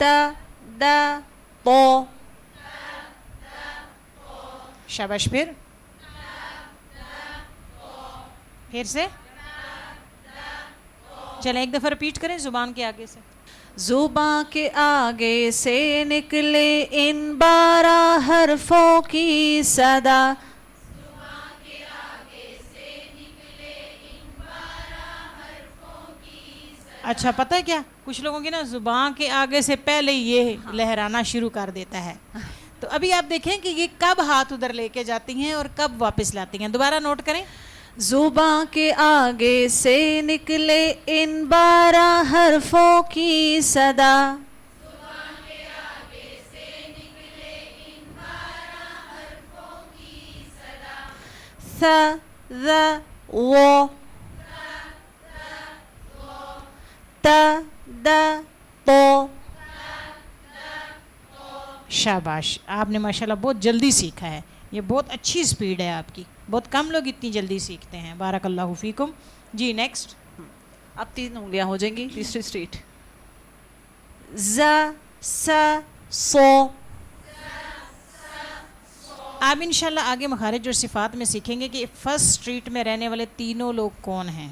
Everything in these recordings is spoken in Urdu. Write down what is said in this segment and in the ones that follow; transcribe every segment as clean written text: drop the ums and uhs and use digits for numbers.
تا دا تو. شاباش. پھر سے چلیں ایک دفعہ رپیٹ کریں زبان کے آگے سے. زباں کے آگے سے نکلے ان 12 حرفوں کی صدا. اچھا پتہ ہے کیا کچھ لوگوں کی نا زبان کے آگے سے پہلے یہ لہرانا شروع کر دیتا ہے. تو ابھی آپ دیکھیں کہ یہ کب ہاتھ ادھر لے کے جاتی ہیں اور کب واپس لاتی ہیں. دوبارہ نوٹ کریں. زباں کے آگے سے نکلے ان 12 حرفوں کی صدا. ث ذ و ت د تو. شاباش. آپ نے ماشاءاللہ بہت جلدی سیکھا ہے. یہ بہت اچھی سپیڈ ہے آپ کی. بہت کم لوگ اتنی جلدی سیکھتے ہیں. بارک اللہ فیکم. جی نیکسٹ. اب 3 انگلیاں ہو جائیں گی تیسری اسٹریٹ. ز س سو. آپ انشاءاللہ آگے مخارج اور صفات میں سیکھیں گے کہ فرسٹ اسٹریٹ میں رہنے والے تینوں لوگ کون ہیں،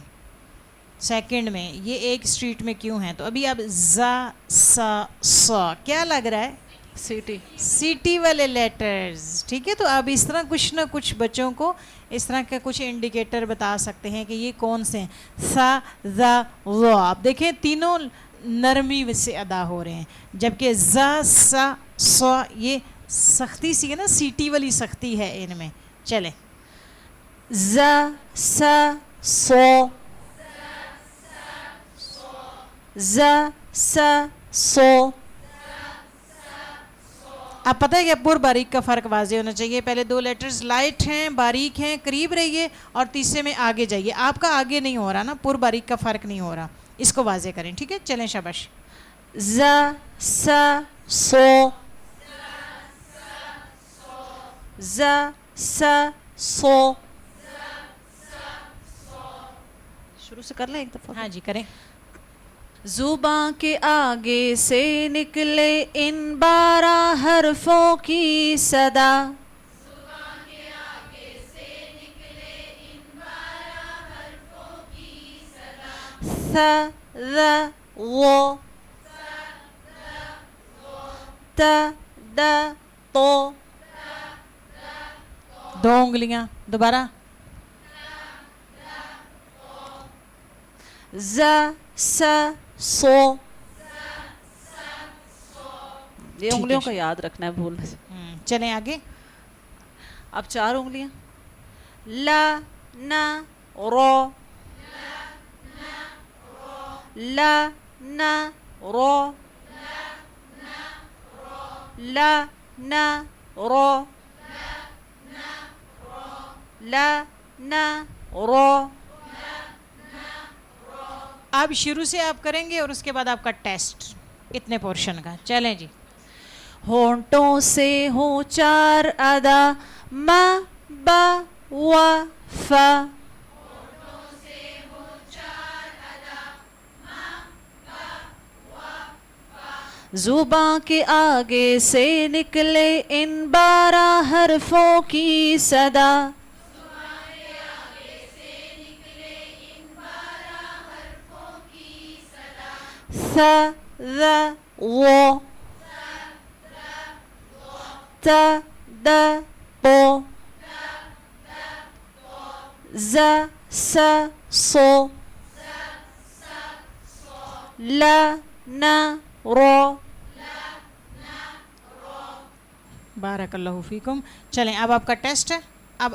سیکنڈ میں یہ ایک اسٹریٹ میں کیوں ہیں. تو ابھی اب زا سا سا کیا لگ رہا ہے؟ سیٹی. سیٹی والے لیٹرز. ٹھیک ہے. تو آپ اس طرح کچھ نہ کچھ بچوں کو اس طرح کا کچھ انڈیکیٹر بتا سکتے ہیں کہ یہ کون سے ہیں. سا زا زو. آپ دیکھیں تینوں نرمی سے ادا ہو رہے ہیں، جبکہ زا سا سا یہ سختی سی ہے نا، سیٹی والی سختی ہے ان میں. چلیں ز س سو. ز س سو. اب پتہ ہے کہ پر باریک کا فرق واضح ہونا چاہیے. پہلے 2 لیٹرز لائٹ ہیں، باریک ہیں، قریب رہیے، اور تیسرے میں آگے جائیے. آپ کا آگے نہیں ہو رہا نا، پر باریک کا فرق نہیں ہو رہا، اس کو واضح کریں. ٹھیک ہے. چلیں شاباش. ز س سو. ز س سو. شروع سے کر لیں ایک دفعہ. ہاں جی کریں. زباں کے آگے سے نکلے ان 12 حرفوں کی صدا. ث ذ و ت د تو. 2 انگلیاں دوبارہ. ز س سو. یہ انگلیوں کا یاد رکھنا ہے بھولنے سے. چلیں آگے. اب 4 انگلیاں. ل ن رو. ل ن رو. ل ن رو. ل ن رو. اب شروع سے آپ کریں گے اور اس کے بعد آپ کا ٹیسٹ اتنے پورشن کا. چلیں جی. ہونٹوں سے ہوں 4 ادا م ب و ف. زباں کے آگے سے نکلے ان 12 حرفوں کی صدا. ث ذ و ت د تو. ز س سو. ل ن رو. بارک اللہ فیکم. چلیں اب آپ کا ٹیسٹ ہے. اب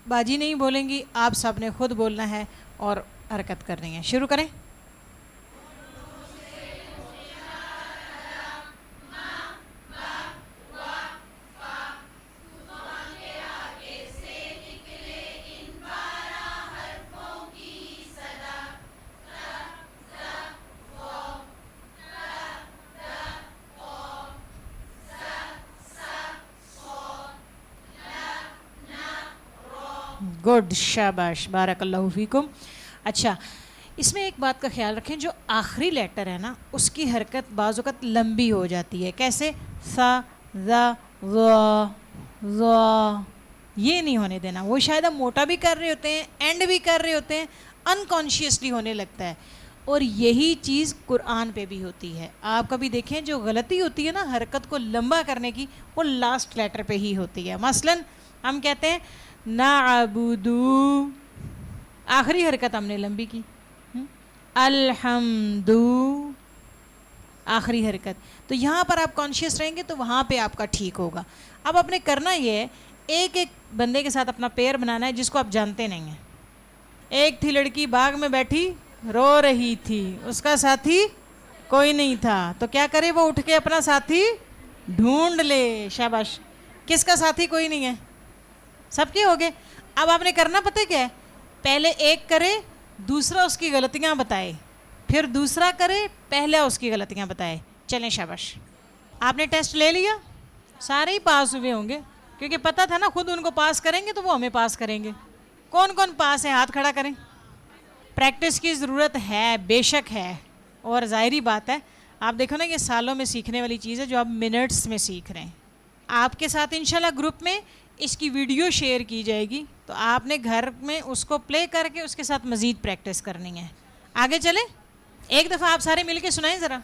باجی نہیں بولیں گی، آپ سب نے خود بولنا ہے اور حرکت کرنی ہے. شروع کریں. گڈ. شاباش. بارک اللہ فیکم. اچھا اس میں ایک بات کا خیال رکھیں، جو آخری لیٹر ہے نا اس کی حرکت بعض اوقات لمبی ہو جاتی ہے. کیسے؟ سا ذا ذا ذا، یہ نہیں ہونے دینا. وہ شاید ہم موٹا بھی کر رہے ہوتے ہیں، اینڈ بھی کر رہے ہوتے ہیں، انکانشیسلی ہونے لگتا ہے. اور یہی چیز قرآن پہ بھی ہوتی ہے. آپ کبھی دیکھیں جو غلطی ہوتی ہے نا حرکت کو لمبا کرنے کی، وہ لاسٹ لیٹر پہ ہی ہوتی ہے. مثلا ہم کہتے ہیں نعبدو، آخری حرکت ہم نے لمبی کی. الحمدو، آخری حرکت. تو یہاں پر آپ کانشیس رہیں گے تو وہاں پہ آپ کا ٹھیک ہوگا. اب آپ نے کرنا یہ ہے، ایک ایک بندے کے ساتھ اپنا پیر بنانا ہے جس کو آپ جانتے نہیں ہیں. ایک تھی لڑکی باغ میں بیٹھی رو رہی تھی، اس کا ساتھی کوئی نہیں تھا. تو کیا کرے وہ؟ اٹھ کے اپنا ساتھی ڈھونڈ لے. شاباش. کس کا ساتھی کوئی نہیں ہے؟ سب کے ہو گئے. اب آپ نے کرنا پتہ کیا ہے؟ پہلے ایک کرے، دوسرا اس کی غلطیاں بتائے، پھر دوسرا کرے، پہلا اس کی غلطیاں بتائے. چلیں شاباش. آپ نے ٹیسٹ لے لیا، سارے ہی پاس ہوئے ہوں گے کیونکہ پتہ تھا نا خود ان کو پاس کریں گے تو وہ ہمیں پاس کریں گے. کون کون پاس ہے؟ ہاتھ کھڑا کریں. پریکٹس کی ضرورت ہے، بے شک ہے، اور ظاہری بات ہے آپ دیکھو نا یہ سالوں میں سیکھنے والی چیز ہے جو آپ منٹس میں سیکھ رہے ہیں. آپ کے ساتھ انشاءاللہ گروپ میں اس کی ویڈیو شیئر کی جائے گی تو آپ نے گھر میں اس کو پلے کر کے اس کے ساتھ مزید پریکٹس کرنی ہے. آگے چلیں، ایک دفعہ آپ سارے مل کے سنائیں ذرا.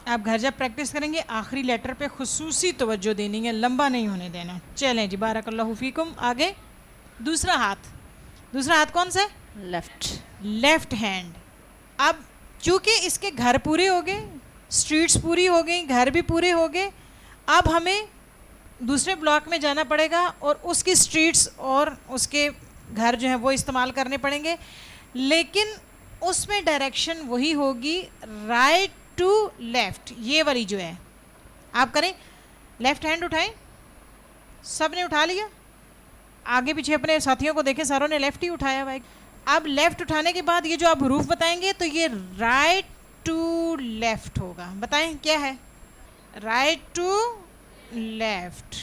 آپ گھر جب پریکٹس کریں گے آخری لیٹر پہ خصوصی توجہ دینی ہے، لمبا نہیں ہونے دینا. چلیں جی، بارک اللہ فیکم. آگے دوسرا ہاتھ. دوسرا ہاتھ کون سا ہے؟ لیفٹ. Left hand. اب چونکہ اس کے گھر پورے ہو گئے، اسٹریٹس پوری ہو گئی، گھر بھی پورے ہو گئے، اب ہمیں دوسرے بلاک میں جانا پڑے گا اور اس کی اسٹریٹس اور اس کے گھر جو ہیں وہ استعمال کرنے پڑیں گے. لیکن اس میں ڈائریکشن وہی ہوگی، رائٹ ٹو لیفٹ. یہ والی جو ہے آپ کریں. لیفٹ ہینڈ اٹھائیں. سب نے اٹھا لیا؟ آگے پیچھے اپنے ساتھیوں کو دیکھیں، ساروں نے لیفٹ ہی اٹھایا ہوا ہے. اب لیفٹ اٹھانے کے بعد یہ جو آپ حروف بتائیں گے تو یہ رائٹ ٹو لیفٹ ہوگا. بتائیں کیا ہے؟ Right to left.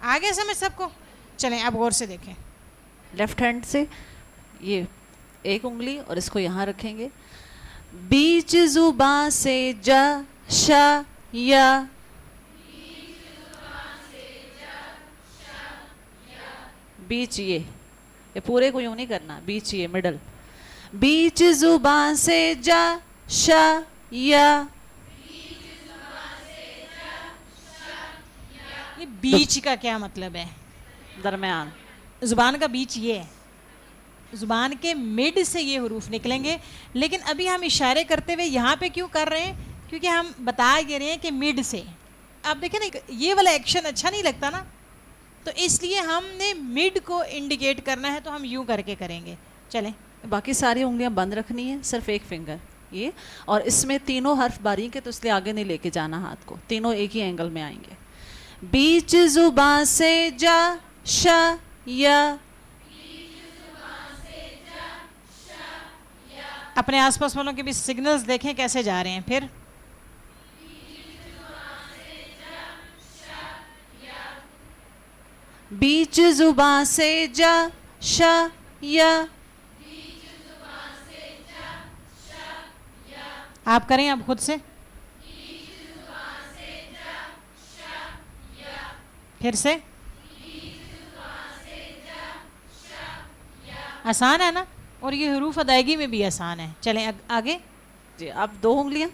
آگے سمجھ سب کو؟ چلیں اب غور سے دیکھیں. لیفٹ ہینڈ سے یہ ایک انگلی اور اس کو یہاں رکھیں گے. بیچ زباں سے جا شا یا. بیچ یہ پورے کو یوں نہیں کرنا، بیچ یہ مڈل. بیچ زباں سے جا شا یا. یہ بیچ کا کیا مطلب ہے؟ درمیان. زبان کا بیچ یہ ہے، زبان کے مڈ سے یہ حروف نکلیں گے. لیکن ابھی ہم اشارے کرتے ہوئے یہاں پہ کیوں کر رہے ہیں؟ کیونکہ ہم بتا یہ رہے ہیں کہ مڈ سے. آپ دیکھیں نا یہ والا ایکشن اچھا نہیں لگتا نا، تو اس لیے ہم نے مڈ کو انڈیکیٹ کرنا ہے تو ہم یوں کر کے کریں گے. چلیں باقی ساری انگلیاں بند رکھنی ہیں، صرف ایک فنگر یہ. اور اس میں تینوں حرف باریک ہے تو اس لیے آگے نہیں لے کے جانا ہاتھ کو، تینوں ایک ہی اینگل میں آئیں گے. بیچ زباں سے جا شا یا. اپنے آس پاس والوں کے بھی سگنلز دیکھیں کیسے جا رہے ہیں. پھر بیچ زباں سے جا شا یا. آپ کریں اب خود سے. پھر سے. آسان ہے نا، اور یہ حروف ادائیگی میں بھی آسان ہے. چلیں آگے. جی اب دو انگلیاں،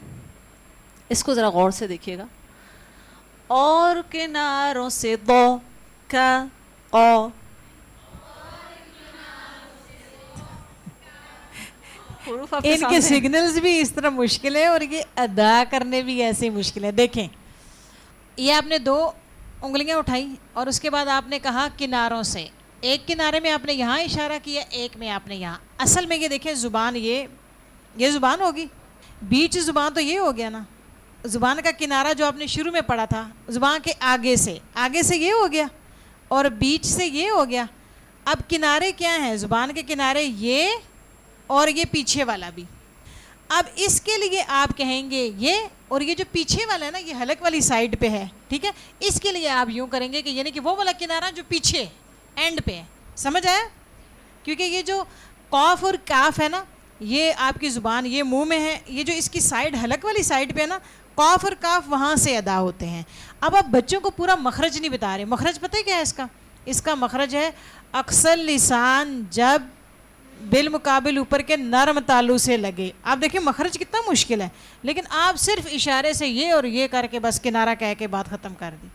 اس کو ذرا غور سے دیکھیے گا. اور کناروں سے دو کا قو. حروف آپ کے ان کے سامنے ہیں. سگنلز بھی اس طرح مشکل ہے اور یہ ادا کرنے بھی ایسے مشکل ہے. دیکھیں یہ آپ نے دو انگلیاں اٹھائی اور اس کے بعد آپ نے کہا کناروں سے. ایک کنارے میں آپ نے یہاں اشارہ کیا، ایک میں آپ نے یہاں. اصل میں یہ دیکھیں زبان یہ زبان ہوگی، بیچ زبان تو یہ ہو گیا نا. زبان کا کنارہ جو آپ نے شروع میں پڑھا تھا زبان کے آگے سے یہ ہو گیا اور بیچ سے یہ ہو گیا. اب کنارے کیا ہیں؟ زبان کے کنارے یہ اور یہ پیچھے والا بھی. اب اس کے لیے آپ کہیں گے یہ، اور یہ جو پیچھے والا ہے نا یہ حلق والی سائڈ پہ ہے، ٹھیک ہے، اس کے لیے آپ یوں کریں گے کہ یعنی کہ وہ والا کنارہ جو پیچھے اینڈ پہ ہے. سمجھ آیا؟ کیونکہ یہ جو قاف اور کاف ہے نا یہ آپ کی زبان یہ منہ میں ہے، یہ جو اس کی سائڈ حلق والی سائڈ پہ ہے نا قاف اور کاف وہاں سے ادا ہوتے ہیں. اب آپ بچوں کو پورا مخرج نہیں بتا رہے. مخرج پتہ ہے کیا ہے اس کا؟ اس کا مخرج ہے اکثر لسان جب بالمقابل اوپر کے نرم تالو سے لگے. آپ دیکھیں مخرج کتنا مشکل ہے، لیکن آپ صرف اشارے سے یہ اور یہ کر کے بس کنارہ کہہ کے بات ختم کر دی.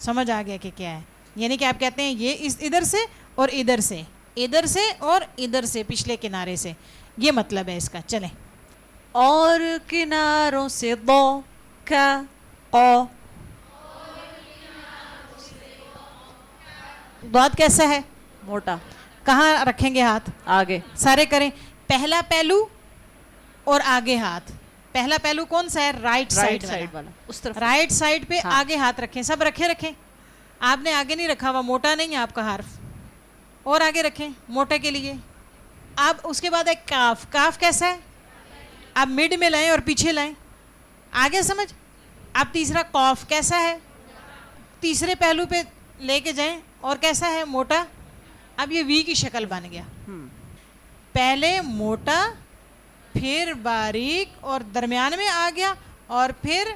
سمجھ آ گیا کہ کیا ہے؟ یعنی کہ آپ کہتے ہیں یہ ادھر سے اور ادھر سے، ادھر سے اور ادھر سے، پچھلے کنارے سے، یہ مطلب ہے اس کا. چلیں اور کناروں سے دو کا قو. دعات کیسا ہے؟ موٹا. کہاں رکھیں گے ہاتھ؟ آگے. سارے کریں. پہلا پہلو اور آگے ہاتھ. پہلا پہلو کون سا ہے؟ رائٹ سائڈ والا اس طرف. رائٹ سائڈ پہ ہاں. آگے ہاتھ رکھیں. سب رکھیں. آپ نے آگے نہیں رکھا ہوا، موٹا نہیں ہے آپ کا حرف. اور آگے رکھیں موٹے کے لیے. اب اس کے بعد ایک کاف. کاف کیسا ہے؟ آپ مڈ میں لائیں اور پیچھے لائیں. آگے سمجھ. اب تیسرا قاف کیسا ہے؟ تیسرے پہلو پہ لے کے جائیں اور کیسا ہے؟ موٹا. اب یہ وی کی شکل بن گیا. پہلے موٹا، پھر باریک اور درمیان میں آ گیا اور پھر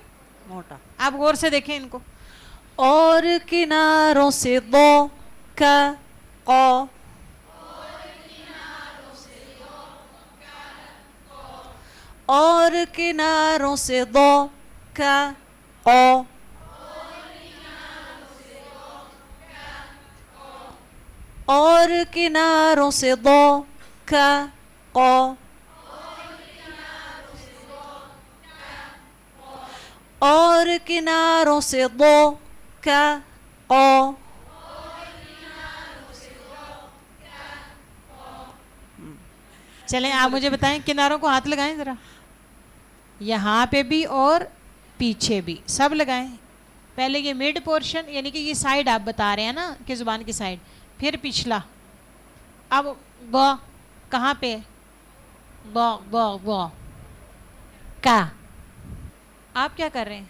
موٹا. آپ غور سے دیکھیں ان کو. اور کناروں سے دو کا قو. اور کناروں سے دو کا قو. اور کناروں سے دو کا قو. اور کناروں سے دو کا قو. چلیں آپ مجھے بتائیں، کناروں کو ہاتھ لگائیں ذرا، یہاں پہ بھی اور پیچھے بھی سب لگائیں. پہلے یہ مڈ پورشن یعنی کہ یہ سائڈ آپ بتا رہے ہیں نا کہ زبان کی سائڈ، پھر پچھلا. اب با کہاں پہ؟ با با با کا. آپ کیا کر رہے ہیں؟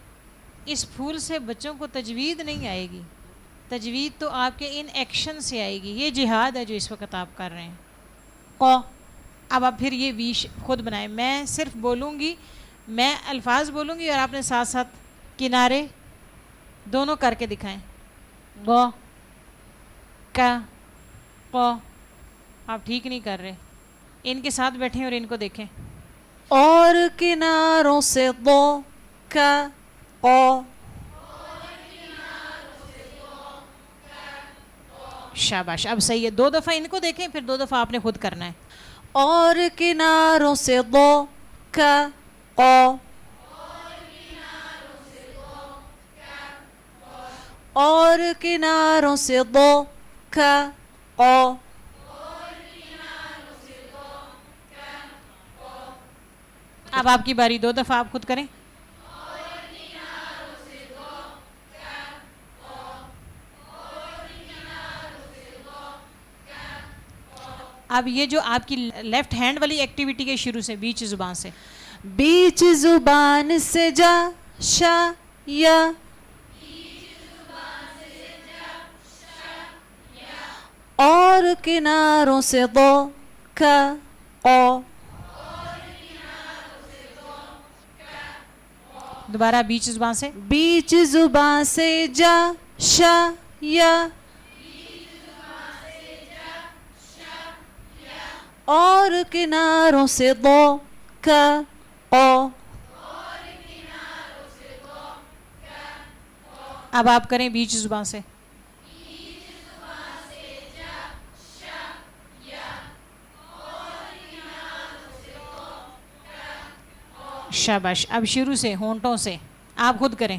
اس پھول سے بچوں کو تجوید نہیں آئے گی. تجوید تو آپ کے ان ایکشن سے آئے گی. یہ جہاد ہے جو اس وقت آپ کر رہے ہیں. قو. اب آپ پھر یہ ویش خود بنائیں. میں صرف بولوں گی، میں الفاظ بولوں گی اور آپ نے ساتھ ساتھ کنارے دونوں کر کے دکھائیں. با کا قو. آپ ٹھیک نہیں کر رہے. ان کے ساتھ بیٹھیں اور ان کو دیکھیں. اور کناروں سے دو کا قو. شاباش. اب صحیح ہے. 2 دفعہ ان کو دیکھیں پھر 2 دفعہ آپ نے خود کرنا ہے. اور کناروں سے دو کا قو. اور کناروں سے دو کا قو. اب آپ کی باری. 2 دفعہ آپ خود کریں. اب یہ جو آپ کی لیفٹ ہینڈ والی ایکٹیویٹی کے شروع سے بیچ زبان سے. بیچ زبان سے جا شا یا. اور کناروں سے دو کا قو. دوبارہ بیچ زبان سے. بیچ زبان سے جا شا یا. اور کناروں سے دو کا قو. اب آپ کریں بیچ زبان سے. شاباش. اب شروع سے ہونٹوں سے آپ خود کریں.